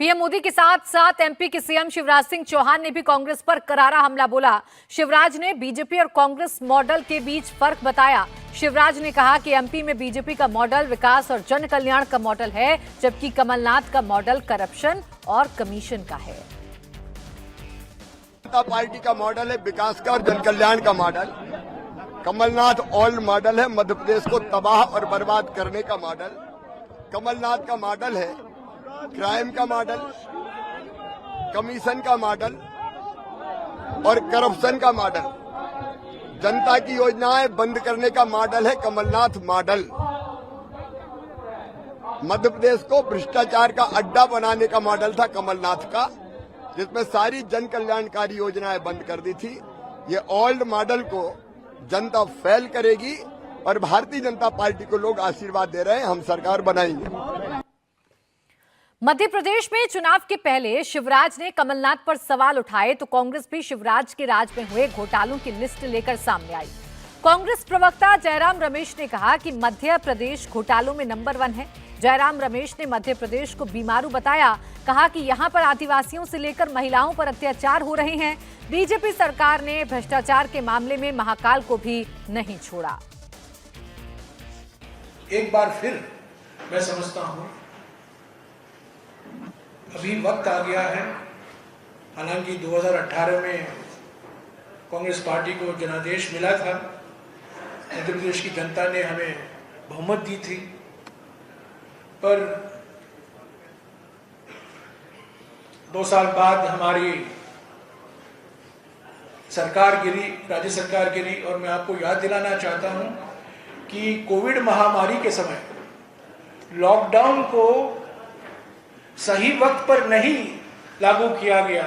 PM Modi के साथ साथ एमपी के सीएम शिवराज सिंह चौहान ने भी कांग्रेस पर करारा हमला बोला। शिवराज ने बीजेपी और कांग्रेस मॉडल के बीच फर्क बताया। शिवराज ने कहा कि एमपी में बीजेपी का मॉडल विकास और जन कल्याण का मॉडल है, जबकि कमलनाथ का मॉडल करप्शन और कमीशन का है। जनता पार्टी का मॉडल है विकास का और जन कल्याण का मॉडल। कमलनाथ ओल्ड मॉडल है, मध्य प्रदेश को तबाह और बर्बाद करने का मॉडल। कमलनाथ का मॉडल है क्राइम का मॉडल, कमीशन का मॉडल और करप्शन का मॉडल। जनता की योजनाएं बंद करने का मॉडल है कमलनाथ मॉडल। मध्य प्रदेश को भ्रष्टाचार का अड्डा बनाने का मॉडल था कमलनाथ का, जिसमें सारी जन कल्याणकारी योजनाएं बंद कर दी थी। ये ओल्ड मॉडल को जनता फेल करेगी और भारतीय जनता पार्टी को लोग आशीर्वाद दे रहे हैं, हम सरकार बनाएंगे। मध्य प्रदेश में चुनाव के पहले शिवराज ने कमलनाथ पर सवाल उठाए तो कांग्रेस भी शिवराज के राज में हुए घोटालों की लिस्ट लेकर सामने आई। कांग्रेस प्रवक्ता जयराम रमेश ने कहा कि मध्य प्रदेश घोटालों में नंबर 1 है। जयराम रमेश ने मध्य प्रदेश को बीमारू बताया। कहा कि यहां पर आदिवासियों से लेकर महिलाओं पर अत्याचार हो रहे हैं। बीजेपी सरकार ने भ्रष्टाचार के मामले में महाकाल को भी नहीं छोड़ा। एक बार फिर मैं समझता हूं अभी वक्त आ गया है। हालांकि 2018 में कांग्रेस पार्टी को जनादेश मिला था, मध्य प्रदेश की जनता ने हमें बहुमत दी थी, पर 2 साल बाद हमारी सरकार गिरी, राज्य सरकार गिरी। और मैं आपको याद दिलाना चाहता हूं कि कोविड महामारी के समय लॉकडाउन को सही वक्त पर नहीं लागू किया गया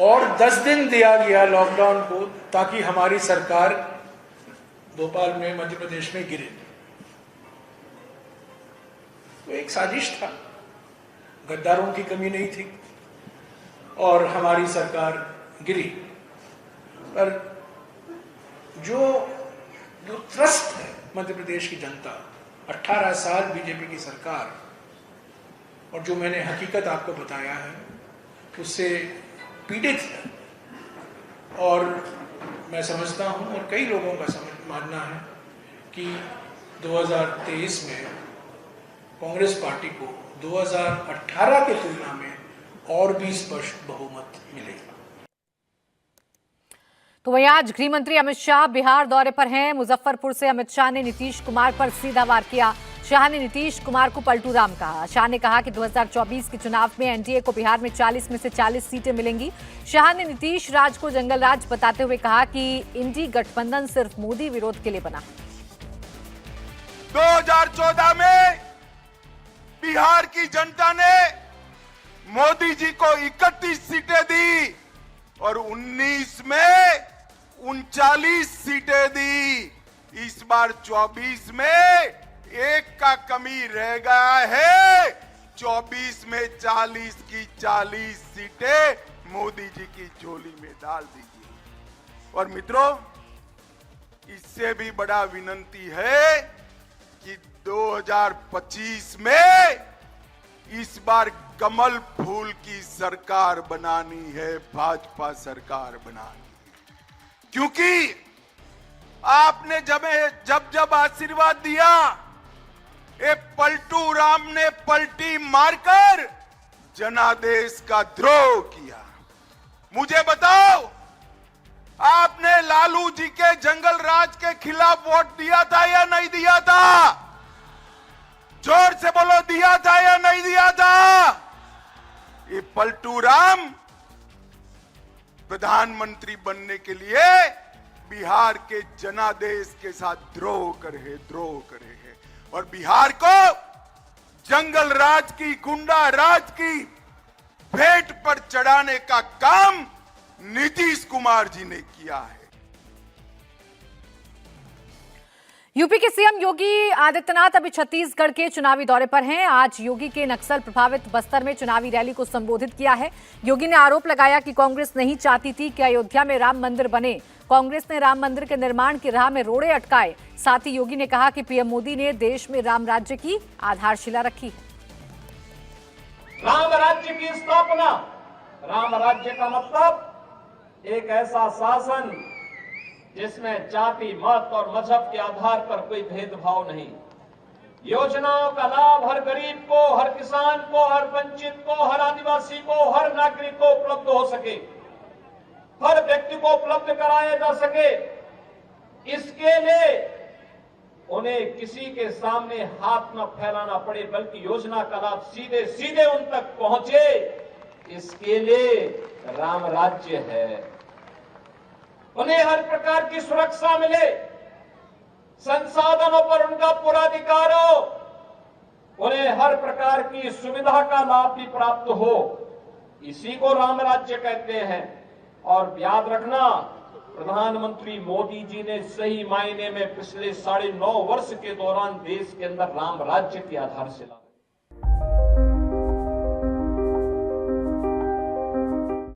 और 10 दिन दिया गया लॉकडाउन को, ताकि हमारी सरकार भोपाल में मध्य प्रदेश में गिरे। तो एक साजिश था, गद्दारों की कमी नहीं थी और हमारी सरकार गिरी। पर जो त्रस्त है मध्य प्रदेश की जनता, 18 साल बीजेपी की सरकार, और जो मैंने हकीकत आपको बताया है उससे पीड़ित है। और मैं समझता हूं और कई लोगों का मानना है कि 2023 में कांग्रेस पार्टी को 2018 की तुलना में और भी स्पष्ट बहुमत मिलेगा। तो वहीं आज गृह मंत्री अमित शाह बिहार दौरे पर हैं। मुजफ्फरपुर से अमित शाह ने नीतीश कुमार पर सीधा वार किया। शाह ने नीतीश कुमार को पलटू राम कहा। शाह ने कहा कि 2024 के चुनाव में एनडीए को बिहार में 40 में से 40 सीटें मिलेंगी। शाह ने नीतीश राज को जंगल राज बताते हुए कहा कि इंडी गठबंधन सिर्फ मोदी विरोध के लिए बना। 2014 में बिहार की जनता ने मोदी जी को 31 सीटें दी और 19 में 39 सीटें दी। इस बार 24 में एक का कमी रह गया है। 24 में 40 की 40 सीटें मोदी जी की झोली में डाल दीजिए। और मित्रों, इससे भी बड़ा विनती है कि 2025 में इस बार कमल फूल की सरकार बनानी है, भाजपा सरकार बनानी है। क्योंकि आपने जब आशीर्वाद दिया, ये पलटू राम ने पलटी मारकर जनादेश का द्रोह किया। मुझे बताओ, आपने लालू जी के जंगल राज के खिलाफ वोट दिया था या नहीं दिया था? जोर से बोलो, दिया था या नहीं दिया था? ये पलटू राम प्रधानमंत्री बनने के लिए बिहार के जनादेश के साथ द्रोह करे है और बिहार को जंगल राज की, गुंडा राज की भेंट पर चढ़ाने का काम नीतीश कुमार जी ने किया है। यूपी के सीएम योगी आदित्यनाथ अभी छत्तीसगढ़ के चुनावी दौरे पर हैं। आज योगी के नक्सल प्रभावित बस्तर में चुनावी रैली को संबोधित किया है। योगी ने आरोप लगाया कि कांग्रेस नहीं चाहती थी कि अयोध्या में राम मंदिर बने। कांग्रेस ने राम मंदिर के निर्माण की राह में रोड़े अटकाए। साथ ही योगी ने कहा कि पीएम मोदी ने देश में राम राज्य की आधारशिला रखी है। राम राज्य की स्थापना। राम राज्य का मतलब एक ऐसा शासन जिसमें जाति, मत और मजहब के आधार पर कोई भेदभाव नहीं। योजनाओं का लाभ हर गरीब को, हर किसान को, हर वंचित को, हर आदिवासी को, हर नागरिक को उपलब्ध हो सके, हर व्यक्ति को उपलब्ध कराया जा सके। इसके लिए उन्हें किसी के सामने हाथ न फैलाना पड़े, बल्कि योजना का लाभ सीधे सीधे उन तक पहुंचे। इसके लिए राम राज्य है। उन्हें हर प्रकार की सुरक्षा मिले, संसाधनों पर उनका पूरा अधिकार हो, उन्हें हर प्रकार की सुविधा का लाभ भी प्राप्त हो। इसी को राम राज्य कहते हैं। और याद रखना, प्रधानमंत्री मोदी जी ने सही मायने में पिछले 9.5 वर्ष के दौरान देश के अंदर राम राज्य की आधारशिला